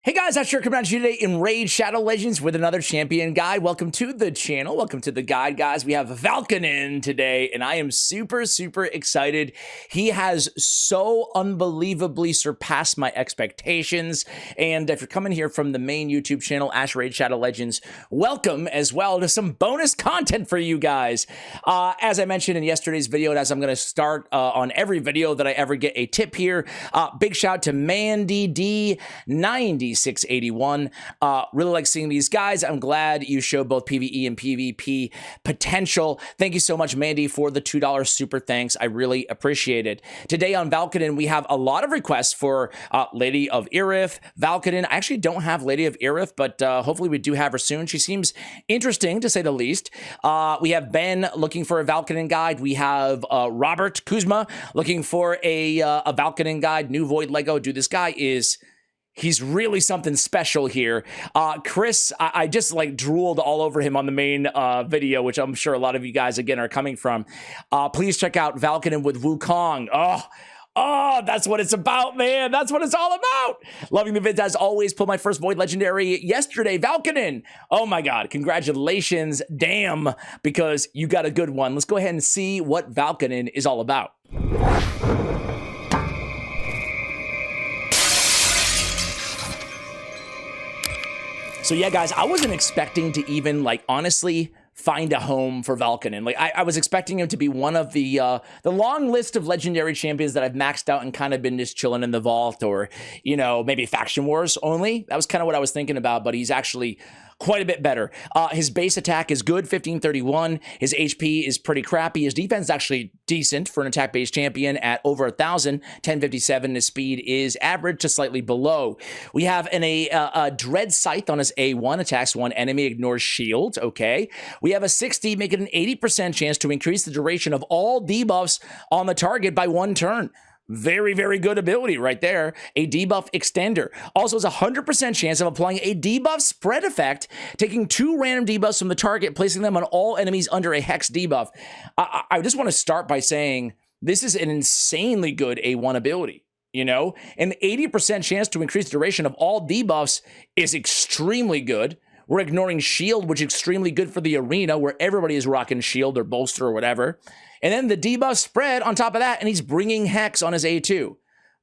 Hey guys, I'm sure coming at you today in Raid Shadow Legends with another champion guide. Welcome to the channel. Welcome to the guide, guys. We have Valkanen today, and I am super excited. He has so unbelievably surpassed my expectations. And if you're coming here from the main YouTube channel, Raid Shadow Legends, welcome as well to some bonus content for you guys. As I mentioned in yesterday's video, and as I'm going to start on every video that I ever get a tip here, big shout out to Mandy D90. 681. Really like seeing these guys. I'm glad you show both PvE and PvP potential. Thank you so much, Mandy, for the $2 super thanks. I really appreciate it. Today on Valkanen, we have a lot of requests for Lady of Irith, Valkanen. I actually don't have Lady of Irith, but hopefully we do have her soon. She seems interesting, to say the least. We have Ben looking for a Valkanen guide. We have Robert Kuzma looking for a Valkanen guide. New Void Lego. Dude, this guy is... he's really something special here. Chris, I just like drooled all over him on the main video, which I'm sure a lot of you guys, again, are coming from. Please check out Valkanen with Wukong. Oh, that's what it's about, man. That's what it's all about. Loving the vids as always. Pulled my first Void Legendary yesterday. Valkanen. Oh my God. Congratulations. Damn, because you got a good one. Let's go ahead and see what Valkanen is all about. So yeah, guys, I wasn't expecting to even, like, honestly find a home for Valkanen. Like, I was expecting him to be one of the long list of legendary champions that I've maxed out and kind of been just chilling in the vault, or, you know, maybe Faction Wars only. That was kind of what I was thinking about, but he's actually quite a bit better. His base attack is good, 1531. His HP is pretty crappy. His defense is actually decent for an attack-based champion at over 1,000, 1057. His speed is average to slightly below. We have a Dread Scythe on his A1, attacks one enemy, ignores shield, okay. We have a 60, make it an 80% chance to increase the duration of all debuffs on the target by 1 turn. Very good ability right there. A debuff extender. Also has a 100% chance of applying a debuff spread effect, taking 2 random debuffs from the target, placing them on all enemies under a hex debuff. I just want to start by saying this is an insanely good A1 ability. You know, an 80% chance to increase the duration of all debuffs is extremely good. We're ignoring shield, which is extremely good for the arena where everybody is rocking shield or bolster or whatever. And then the debuff spread on top of that, and he's bringing hex on his A2.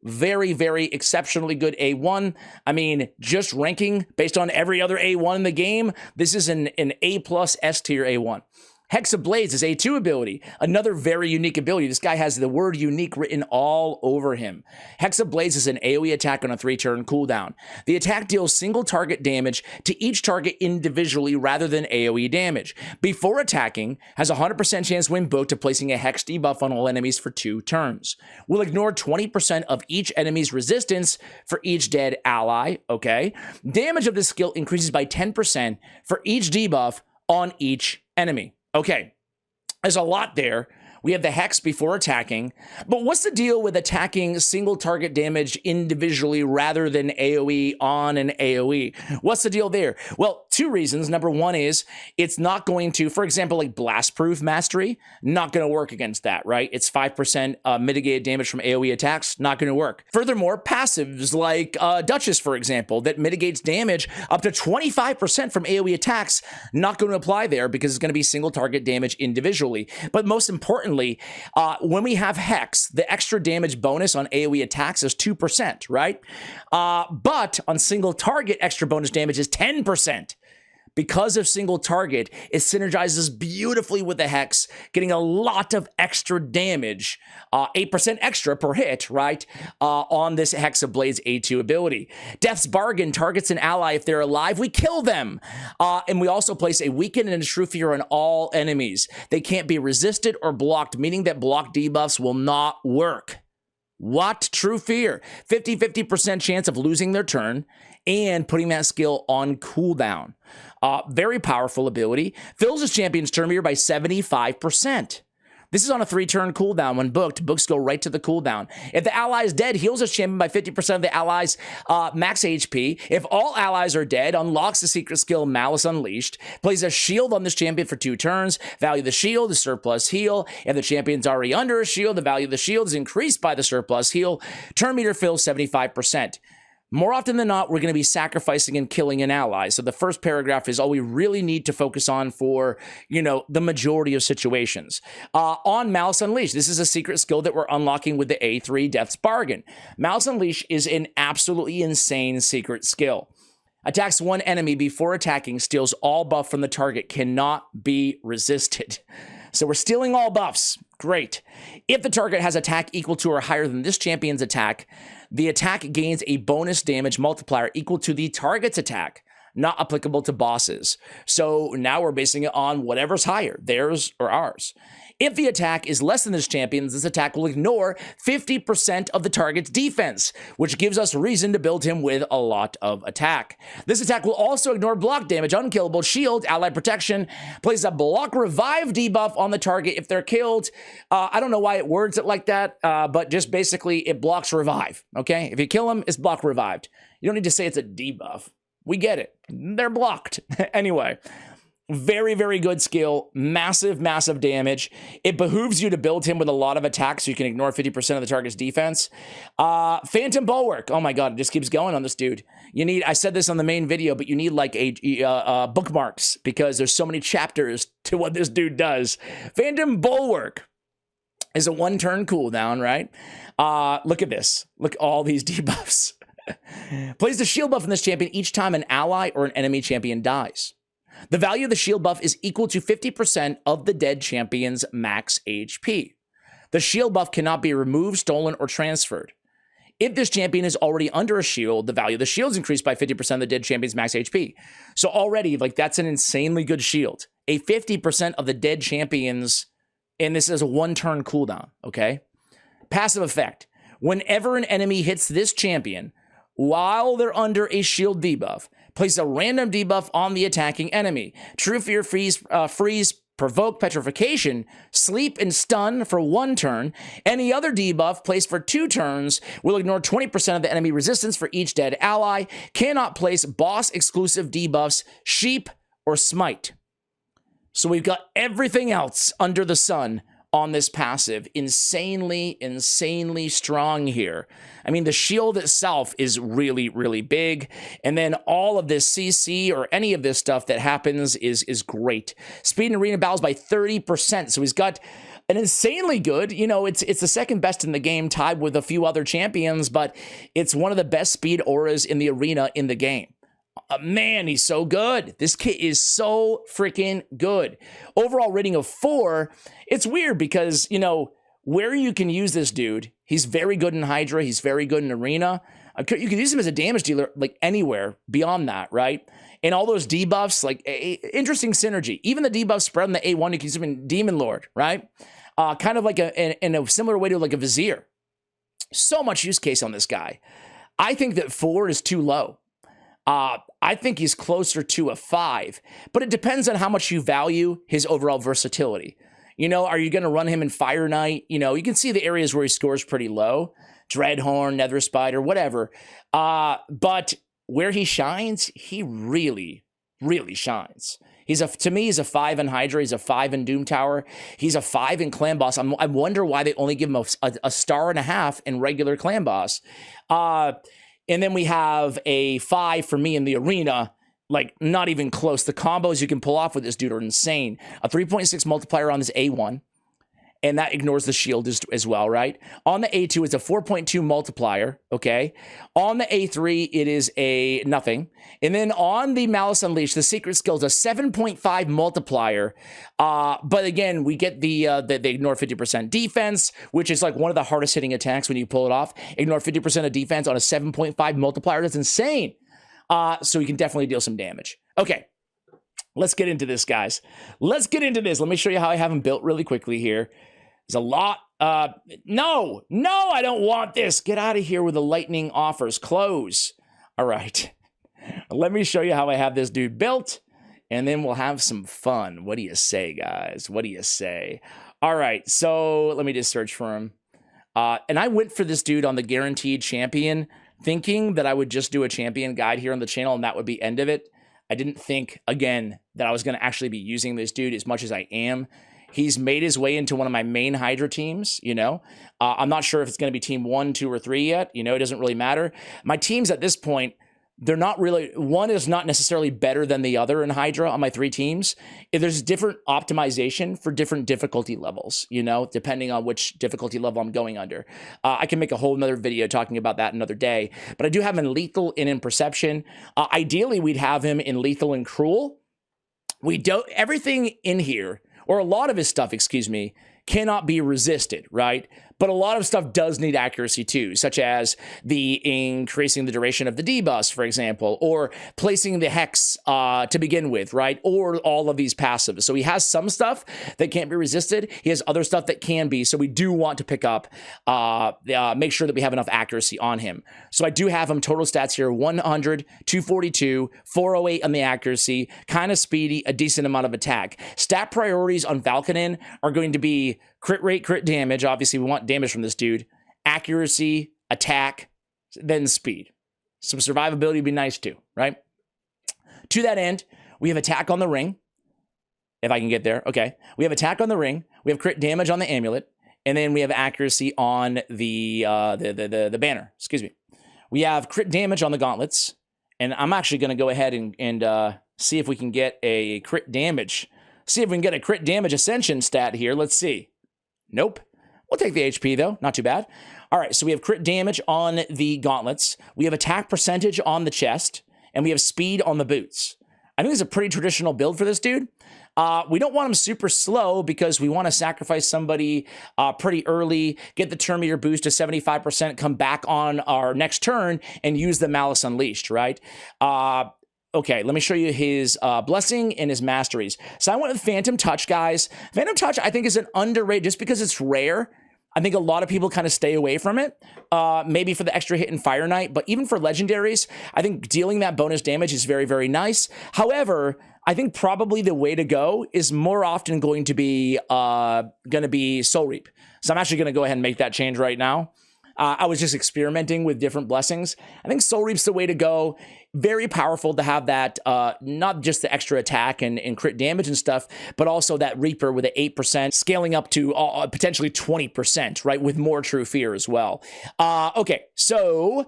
Very exceptionally good A1. I mean, just ranking based on every other A1 in the game, this is an A+ S tier A1. Hexablaze is A2 ability, another very unique ability. This guy has the word unique written all over him. Hexablaze is an AoE attack on a 3-turn cooldown. The attack deals single target damage to each target individually rather than AoE damage. Before attacking, has a 100% chance when booked to placing a hex debuff on all enemies for 2 turns. Will ignore 20% of each enemy's resistance for each dead ally, okay? Damage of this skill increases by 10% for each debuff on each enemy. Okay, there's a lot there. We have the hex before attacking, but what's the deal with attacking single target damage individually rather than AoE on an AoE? What's the deal there? Well, 2 reasons. Number 1 is it's not going to, for example, like Blast-Proof Mastery, not going to work against that, right? It's 5% mitigated damage from AoE attacks, not going to work. Furthermore, passives like Duchess, for example, that mitigates damage up to 25% from AoE attacks, not going to apply there because it's going to be single target damage individually. But most importantly, when we have Hex, the extra damage bonus on AoE attacks is 2%, right? But on single target, extra bonus damage is 10%. Because of single target, it synergizes beautifully with the Hex, getting a lot of extra damage, 8% extra per hit, right, on this Hexablaze A2 ability. Death's Bargain targets an ally. If they're alive, we kill them. And we also place a Weaken and a True Fear on all enemies. They can't be resisted or blocked, meaning that block debuffs will not work. What? True Fear. 50% chance of losing their turn and putting that skill on cooldown. Very powerful ability. Fills his champion's turn meter by 75%. This is on a 3-turn cooldown. When booked, books go right to the cooldown. If the ally is dead, heals his champion by 50% of the ally's max HP. If all allies are dead, unlocks the secret skill Malice Unleashed. Plays a shield on this champion for 2 turns. Value of the shield is surplus heal. If the champion's already under a shield, the value of the shield is increased by the surplus heal. Turn meter fills 75%. More often than not, we're going to be sacrificing and killing an ally. So the first paragraph is all we really need to focus on for, the majority of situations. On Malice Unleashed, this is a secret skill that we're unlocking with the A3 Death's Bargain. Malice Unleashed is an absolutely insane secret skill. Attacks one enemy before attacking, steals all buff from the target, cannot be resisted. So we're stealing all buffs. Great. If the target has attack equal to or higher than this champion's attack, the attack gains a bonus damage multiplier equal to the target's attack, not applicable to bosses. So now we're basing it on whatever's higher, theirs or ours. If the attack is less than this champion's, this attack will ignore 50% of the target's defense, which gives us reason to build him with a lot of attack. This attack will also ignore block damage, unkillable, shield, ally protection, places a block revive debuff on the target if they're killed. I don't know why it words it like that, but just basically it blocks revive, okay? If you kill him, it's block revived. You don't need to say it's a debuff. We get it. They're blocked. Anyway. Very, very good skill. Massive, massive damage. It behooves you to build him with a lot of attacks so you can ignore 50% of the target's defense. Phantom Bulwark. Oh my God, it just keeps going on this dude. I said this on the main video, but you need like bookmarks because there's so many chapters to what this dude does. Phantom Bulwark is a one-turn cooldown, right? Look at this. Look at all these debuffs. Plays the shield buff in this champion each time an ally or an enemy champion dies. The value of the shield buff is equal to 50% of the dead champion's max HP. The shield buff cannot be removed, stolen, or transferred. If this champion is already under a shield, the value of the shield is increased by 50% of the dead champion's max HP. So already, that's an insanely good shield. A 50% of the dead champions, and this is a one-turn cooldown, okay? Passive effect. Whenever an enemy hits this champion, while they're under a shield debuff, place a random debuff on the attacking enemy. True Fear, freeze, provoke, petrification, sleep, and stun for one turn. Any other debuff placed for 2 turns will ignore 20% of the enemy resistance for each dead ally. Cannot place boss-exclusive debuffs, sheep, or smite. So we've got everything else under the sun on this passive. Insanely, insanely strong here. I mean, the shield itself is really, really big. And then all of this CC or any of this stuff that happens is great. Speed in arena battles by 30%. So he's got an insanely good, it's the second best in the game, tied with a few other champions, but it's one of the best speed auras in the arena in the game. Man, he's so good. This kit is so freaking good. Overall rating of 4. It's weird because, where you can use this dude, he's very good in Hydra. He's very good in Arena. You could use him as a damage dealer, anywhere beyond that, right? And all those debuffs, interesting synergy. Even the debuffs spread on the A1, you can use him in Demon Lord, right? Kind of in a similar way to a Vizier. So much use case on this guy. I think that 4 is too low. I think he's closer to a 5, but it depends on how much you value his overall versatility. Are you going to run him in Fire Knight? You can see the areas where he scores pretty low. Dreadhorn, Nether Spider, whatever. But where he shines, he really, really shines. To me, he's a 5 in Hydra. He's a 5 in Doom Tower. He's a 5 in Clan Boss. I wonder why they only give him a star and a half in regular Clan Boss. And then we have a 5 for me in the Arena, not even close. The combos you can pull off with this dude are insane. A 3.6 multiplier on this A1, and that ignores the shield as well, right? On the A2, it's a 4.2 multiplier, okay? On the A3, it is a nothing. And then on the Malice Unleashed, the secret skill is a 7.5 multiplier. But again, we get they ignore 50% defense, which is one of the hardest hitting attacks when you pull it off. Ignore 50% of defense on a 7.5 multiplier. That's insane. So you can definitely deal some damage. Okay, let's get into this, guys. Let's get into this. Let me show you how I have him built really quickly here. There's a lot. No, I don't want this. Get out of here with the lightning offers. Close. All right. Let me show you how I have this dude built, and then we'll have some fun. What do you say, guys? What do you say? All right, so let me just search for him. And I went for this dude on the guaranteed champion, thinking that I would just do a champion guide here on the channel, and that would be end of it. I didn't think, again, that I was going to actually be using this dude as much as I am. He's made his way into one of my main Hydra teams, you know. I'm not sure if it's going to be team 1, 2, or 3 yet. You know, it doesn't really matter. My teams at this point, they're not really, one is not necessarily better than the other in Hydra on my 3 teams. There's different optimization for different difficulty levels, you know, depending on which difficulty level I'm going under. I can make a whole nother video talking about that another day, but I do have him in lethal and in perception. Ideally, we'd have him in lethal and cruel. We don't, everything in here, or a lot of his stuff, excuse me, cannot be resisted, right? But a lot of stuff does need accuracy too, such as the increasing the duration of the debuffs, for example, or placing the hex to begin with, right? Or all of these passives. So he has some stuff that can't be resisted. He has other stuff that can be. So we do want to pick up, make sure that we have enough accuracy on him. So I do have him total stats here, 100, 242, 408 on the accuracy, kind of speedy, a decent amount of attack. Stat priorities on Valkanen are going to be crit rate, crit damage. Obviously, we want damage from this dude. Accuracy, attack, then speed. Some survivability would be nice too, right? To that end, we have attack on the ring. If I can get there, okay. We have attack on the ring. We have crit damage on the amulet, and then we have accuracy on the banner. Excuse me. We have crit damage on the gauntlets, and I'm actually going to go ahead and see if we can get a crit damage. See if we can get a crit damage ascension stat here. Let's see. Nope. We'll take the HP, though. Not too bad. All right, so we have crit damage on the gauntlets. We have attack percentage on the chest. And we have speed on the boots. I think it's a pretty traditional build for this dude. We don't want him super slow because we want to sacrifice somebody pretty early, get the turn meter boost to 75%, come back on our next turn, and use the Malice Unleashed, right? Okay, let me show you his Blessing and his Masteries. So I went with Phantom Touch, guys. Phantom Touch, I think, is an underrated, just because it's rare. I think a lot of people kind of stay away from it, maybe for the extra hit in Fire Knight, but even for legendaries, I think dealing that bonus damage is very, very nice. However, I think probably the way to go is more often going to be Soul Reap. So I'm actually going to go ahead and make that change right now. I was just experimenting with different blessings. I think Soul Reap's the way to go. Very powerful to have that, not just the extra attack and crit damage and stuff, but also that Reaper with an 8%, scaling up to potentially 20%, right? With more True Fear as well. Okay, so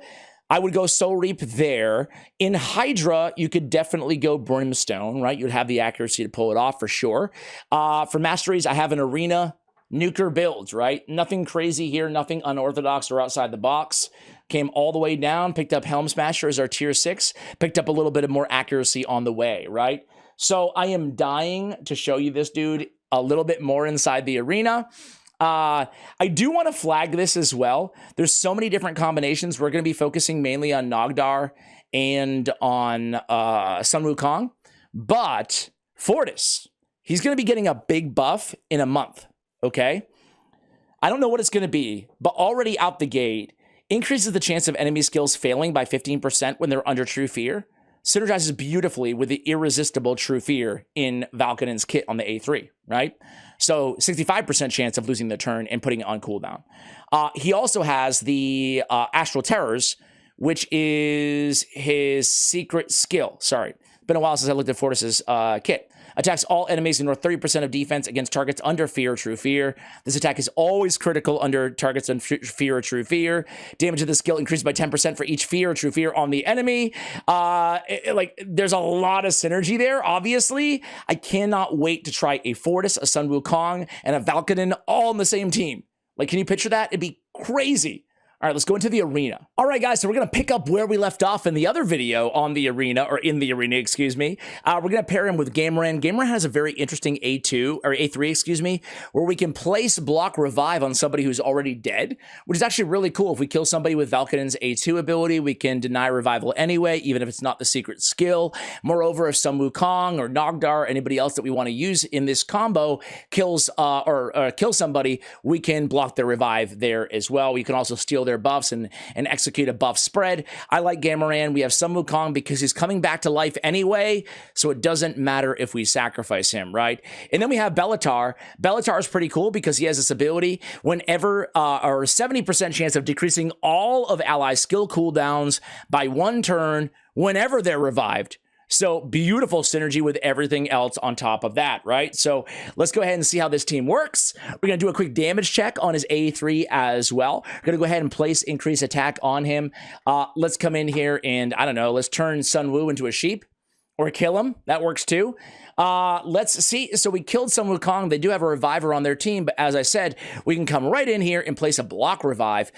I would go Soul Reap there. In Hydra, you could definitely go Brimstone, right? You'd have the accuracy to pull it off for sure. For Masteries, I have an Arena Nuker build, right? Nothing crazy here, nothing unorthodox or outside the box. Came all the way down, picked up Helm Smasher as our tier 6, picked up a little bit of more accuracy on the way, right? So I am dying to show you this dude a little bit more inside the arena. I do want to flag this as well. There's so many different combinations. We're going to be focusing mainly on Nogdar and on Sun Wukong, but Fortus, he's going to be getting a big buff in a month. Okay, I don't know what it's going to be, but already out the gate, increases the chance of enemy skills failing by 15% when they're under True Fear. Synergizes beautifully with the irresistible True Fear in Valkanen's kit on the A3, right? So 65% chance of losing the turn and putting it on cooldown. He also has the Astral Terrors, which is his secret skill. Sorry, it's been a while since I looked at Fortus's kit. Attacks all enemies ignore 30% of defense against targets under Fear or True Fear. This attack is always critical under targets on Fear or True Fear. Damage of the skill increased by 10% for each Fear or True Fear on the enemy. There's a lot of synergy there, obviously. I cannot wait to try a Fortus, a Sun Wukong, and a Valkanen all on the same team. Like, can you picture that? It'd be crazy. All right, let's go into the arena. All right, guys, so we're going to pick up where we left off in the other video on the arena, or in the arena, excuse me. We're going to pair him with Gameran. Gameran has a very interesting A2, or A3, excuse me, where we can place block revive on somebody who's already dead, which is actually really cool. If we kill somebody with Valkanen's A2 ability, we can deny revival anyway, even if it's not the secret skill. Moreover, if Sun Wukong or Nogdar, or anybody else that we want to use in this combo, kills or kill somebody, we can block their revive there as well. We can also steal their buffs and execute a buff spread. I like Gameran. We have Sun Wukong because he's coming back to life anyway, so it doesn't matter if we sacrifice him, right? And then we have Bellatar. Bellatar is pretty cool because he has this ability whenever, or 70% chance of decreasing all of ally skill cooldowns by 1 turn whenever they're revived. So beautiful synergy with everything else on top of that, right? So let's go ahead and see how this team works. We're going to do a quick damage check on his A3 as well. We're going to go ahead and place increase attack on him. Let's come in here and, I don't know, let's turn Sun Wu into a sheep or kill him. That works too. Let's see. So we killed Sun Wukong. They do have a reviver on their team, but as I said, we can come right in here and place a block revive,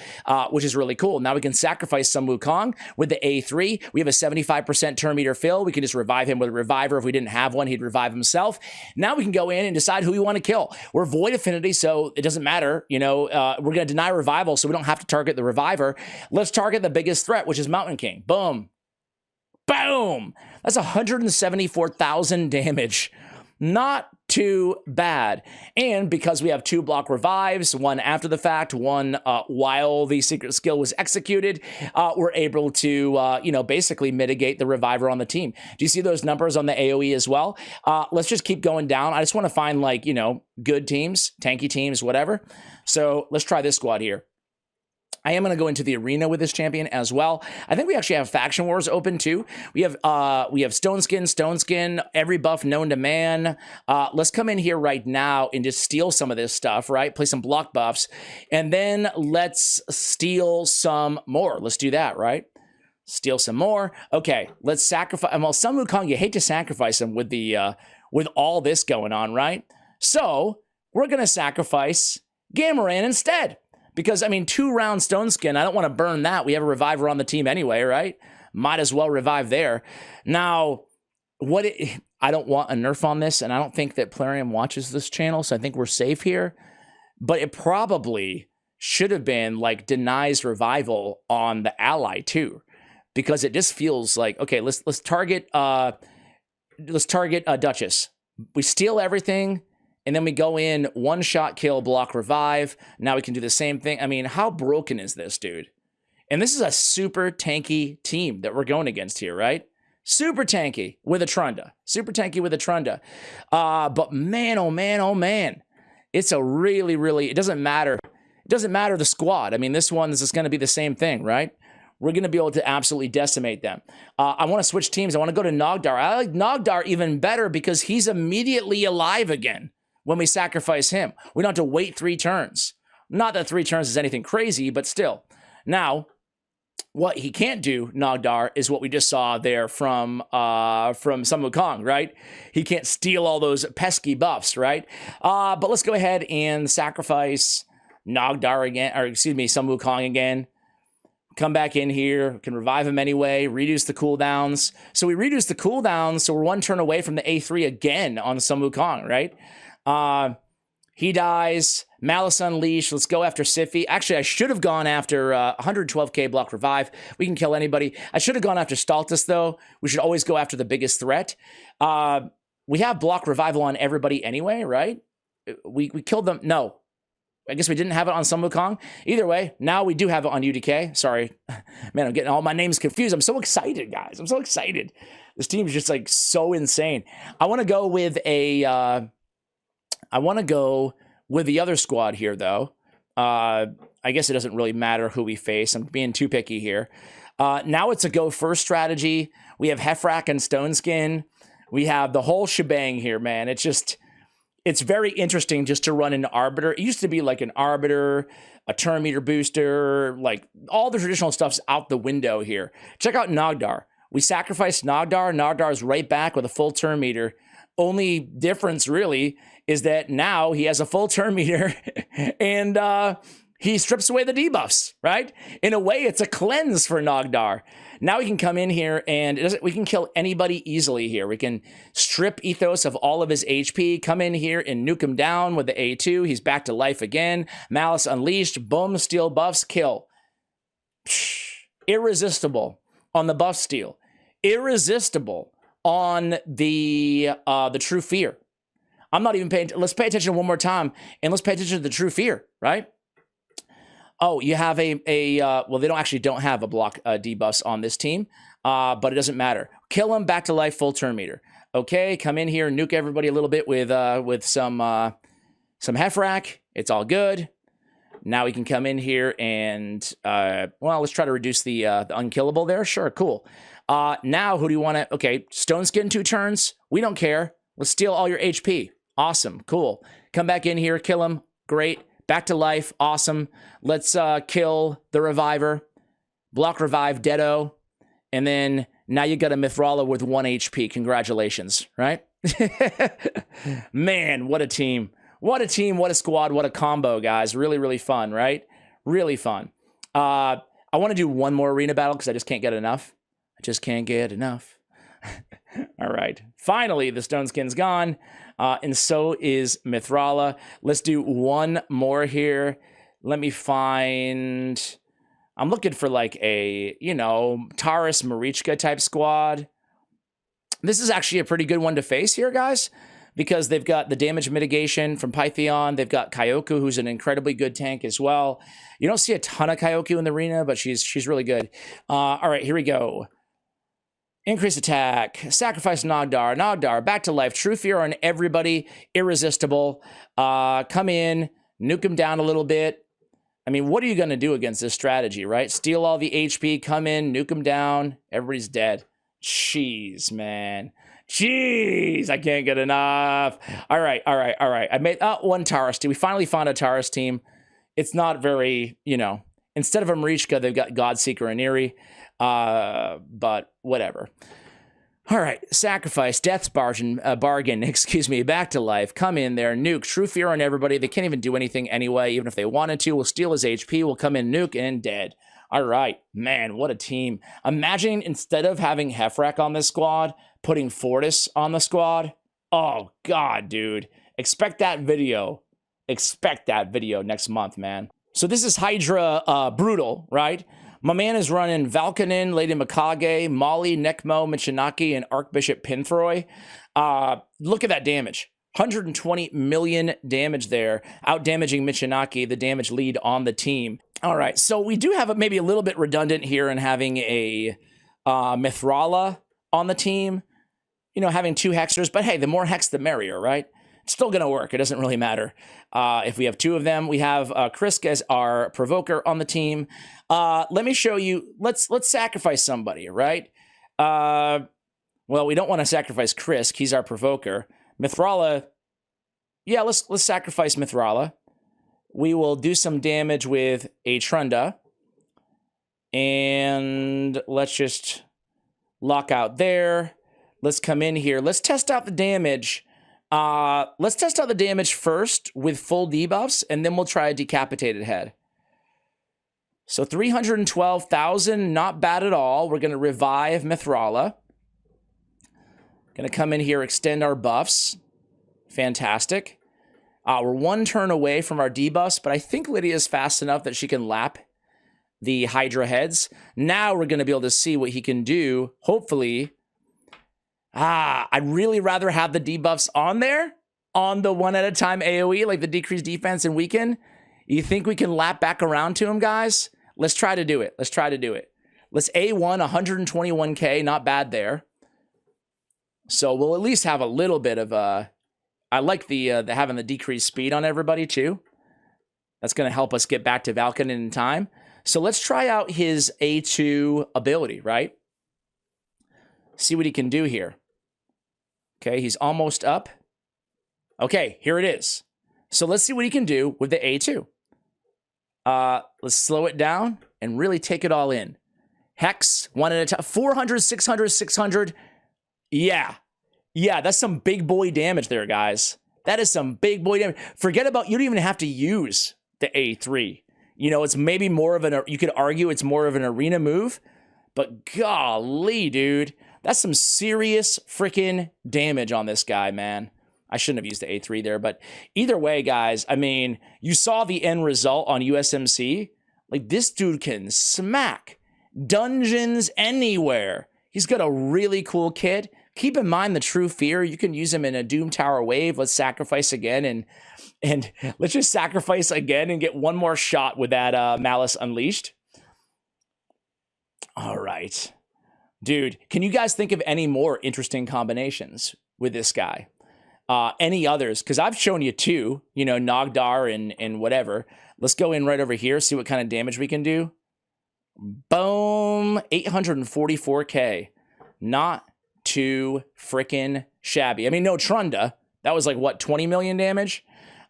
which is really cool. Now we can sacrifice Sun Wukong with the A3. We have a 75% turn meter fill. We can just revive him with a reviver. If we didn't have one, he'd revive himself. Now we can go in and decide who we want to kill. We're void affinity, so it doesn't matter. You know, we're going to deny revival, so we don't have to target the reviver. Let's target the biggest threat, which is Mountain King. Boom. Boom! That's 174,000 damage. Not too bad. And because we have 2 block revives, one after the fact, one while the secret skill was executed, we're able to, you know, basically mitigate the reviver on the team. Do you see those numbers on the AoE as well? Let's just keep going down. I just want to find, like, you know, good teams, tanky teams, whatever. So let's try this squad here. I am going to go into the arena with this champion as well. I think we actually have faction wars open too. We have Stone Skin, every buff known to man. Let's come in here right now and just steal some of this stuff, right? Play some block buffs, and then let's steal some more. Let's do that, right? Steal some more. Okay, let's sacrifice. Well, Sun Wukong, you hate to sacrifice him with the with all this going on, right? So we're going to sacrifice Gamaran instead. Because, I mean, 2-round Stone Skin, I don't want to burn that. We have a reviver on the team anyway, right? Might as well revive there. Now, I don't want a nerf on this, and I don't think that Plarium watches this channel, so I think we're safe here. But it probably should have been, like, denies revival on the ally, too. Because it just feels like, okay, let's target Duchess. We steal everything. And then we go in, 1-shot kill, block revive. Now we can do the same thing. I mean, how broken is this, dude? And this is a super tanky team that we're going against here, right? Super tanky with a Trunda. Super tanky with a Trunda. But man, oh man, oh man. It's a really, really, it doesn't matter. It doesn't matter the squad. I mean, this one's just going to be the same thing, right? We're going to be able to absolutely decimate them. I want to switch teams. I want to go to Nogdar. I like Nogdar even better because he's immediately alive again. When we sacrifice him, we don't have to wait 3 turns. Not that 3 turns is anything crazy, but still. Now, what he can't do, Nogdar, is what we just saw there from Sun Wukong, right? He can't steal all those pesky buffs, right? But let's go ahead and sacrifice Nogdar again, or excuse me, Sun Wukong again. Come back in here, can revive him anyway, reduce the cooldowns. So we reduce the cooldowns, so we're 1 turn away from the A3 again on Sun Wukong, right? He dies. Malice Unleashed. Let's go after Siffy. Actually, I should have gone after 112k block revive. We can kill anybody. I should have gone after Staltus, though. We should always go after the biggest threat. We have block revival on everybody anyway, right? We killed them. No. I guess we didn't have it on Sun Wukong. Either way, now we do have it on UDK. Sorry. Man, I'm getting all my names confused. I'm so excited, guys. I'm so excited. This team is just, like, so insane. I want to go with a... I want to go with the other squad here, though. I guess it doesn't really matter who we face. I'm being too picky here. Now it's a go first strategy. We have Heffrack and Stone Skin. We have the whole shebang here, man. It's very interesting just to run an Arbiter. It used to be like an Arbiter, a turn meter booster, like all the traditional stuff's out the window here. Check out Nogdar. We sacrificed Nogdar. Nogdar's right back with a full turn meter. Only difference, really, is that now he has a full turn meter and he strips away the debuffs, right? In a way, it's a cleanse for Nogdar. Now we can come in here and we can kill anybody easily here. We can strip Ethos of all of his HP, come in here and nuke him down with the A2. He's back to life again. Malice Unleashed, boom, steal buffs, kill. Irresistible on the buff steal. Irresistible on the True Fear. I'm not even paying. Let's pay attention one more time, and let's pay attention to the True Fear, right? Oh, you have well, they don't have a block debuffs on this team, but it doesn't matter. Kill him, back to life, full turn meter. Okay, come in here, nuke everybody a little bit with some Heffrack. It's all good. Now we can come in here and well, let's try to reduce the unkillable there. Sure, cool. Now, who do you want to... Okay, Stone Skin 2 turns. We don't care. Let's steal all your HP. Awesome. Cool. Come back in here. Kill him. Great. Back to life. Awesome. Let's kill the Reviver. Block Revive. Deado. And then now you got a Mithrala with 1 HP. Congratulations. Right? Man, what a team. What a team. What a squad. What a combo, guys. Really, really fun, right? Really fun. I want to do one more arena battle because I just can't get enough. I just can't get enough. All right. Finally, the Stone Skin's gone. And so is Mithrala. Let's do one more here. Let me find... I'm looking for like a, you know, Taurus Marichka type squad. This is actually a pretty good one to face here, guys, because they've got the damage mitigation from Pythion. They've got Kyoku, who's an incredibly good tank as well. You don't see a ton of Kyoku in the arena, but she's really good. All right, here we go. Increase attack, sacrifice Nogdar. Nogdar, back to life. True Fear on everybody, irresistible. Come in, nuke him down a little bit. I mean, what are you going to do against this strategy, right? Steal all the HP, come in, nuke him down. Everybody's dead. Jeez, man. Jeez, I can't get enough. All right. I made one Taurus team. We finally found a Taurus team. It's not very, you know, instead of a Marichka, they've got Godseeker and Eerie. But whatever. All right, sacrifice, death's bargain, excuse me, back to life. Come in there, nuke, True Fear on everybody. They can't even do anything anyway, even if they wanted to. We'll steal his HP, we'll come in, nuke, and dead. All right, man, what a team. Imagine instead of having Hefrak on this squad, putting Fortus on the squad. Oh, God, dude. Expect that video. Expect that video next month, man. So this is Hydra Brutal, right? My man is running Valkanen, Lady Mikage, Molly, Nekmo, Michinaki, and Archbishop Pinthroy. Look at that damage. 120 million damage there, out-damaging Michinaki, the damage lead on the team. All right, so we do have maybe a little bit redundant here in having a Mithrala on the team. You know, having 2 Hexers, but hey, the more Hex, the merrier, right? It's still going to work. It doesn't really matter. If we have 2 of them, we have Krisk as our provoker on the team. Let me show you. Let's sacrifice somebody, right? Well, we don't want to sacrifice Krisk. He's our provoker. Mithrala. Yeah, let's sacrifice Mithrala. We will do some damage with a Trunda. And let's just lock out there. Let's come in here. Let's test out the damage. Let's test out the damage first with full debuffs, and then we'll try a decapitated head. So 312,000, not bad at all. We're going to revive Mithrala. Going to come in here, extend our buffs. Fantastic. We're 1 turn away from our debuffs, but I think Lydia's fast enough that she can lap the Hydra heads. Now we're going to be able to see what he can do, hopefully. I'd really rather have the debuffs on there, on the 1 at a time AoE, like the decreased defense and weaken. You think we can lap back around to him, guys? Let's try to do it. Let's try to do it. Let's A1, 121k, not bad there. So we'll at least have a little bit of I like the having the decreased speed on everybody too. That's going to help us get back to Valkanen in time. So let's try out his A2 ability, right? See what he can do here. Okay, he's almost up. Okay, here it is. So let's see what he can do with the A2. Let's slow it down and really take it all in. Hex, 1 at a time. 400, 600, 600. Yeah, that's some big boy damage there, guys. That is some big boy damage. Forget about, you don't even have to use the A3. You know, it's maybe more of an, you could argue it's more of an arena move, but golly, dude. That's some serious freaking damage on this guy, man. I shouldn't have used the A3 there, but either way, guys, I mean, you saw the end result on USMC. Like, this dude can smack dungeons anywhere. He's got a really cool kit. Keep in mind the True Fear. You can use him in a Doom Tower wave. Let's sacrifice again, and let's just sacrifice again and get one more shot with that Malice Unleashed. All right. Dude, can you guys think of any more interesting combinations with this guy? Any others? Because I've shown you 2, you know, Nogdar and whatever. Let's go in right over here, see what kind of damage we can do. Boom, 844k. not too freaking shabby. I mean, no Trunda. That was like, what, 20 million damage?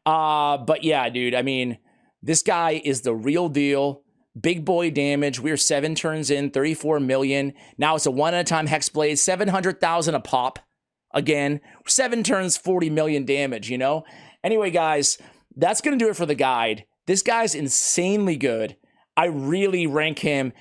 But yeah, dude, I mean, this guy is the real deal. Big boy damage. We're 7 turns in, 34 million. Now it's a 1-at-a-time Hexblade, 700,000 a pop. Again, 7 turns, 40 million damage, you know? Anyway, guys, that's going to do it for the guide. This guy's insanely good. I really rank him,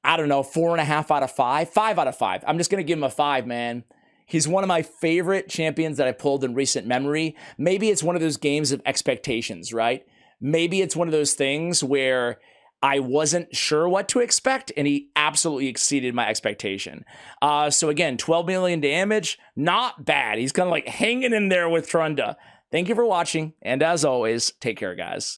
I don't know, 4.5 out of 5. 5 out of 5. I'm just going to give him a 5, man. He's one of my favorite champions that I pulled in recent memory. Maybe it's one of those games of expectations, right? Maybe it's one of those things where I wasn't sure what to expect, and he absolutely exceeded my expectation. So again, 12 million damage, not bad. He's kind of like hanging in there with Trunda. Thank you for watching, and as always, take care, guys.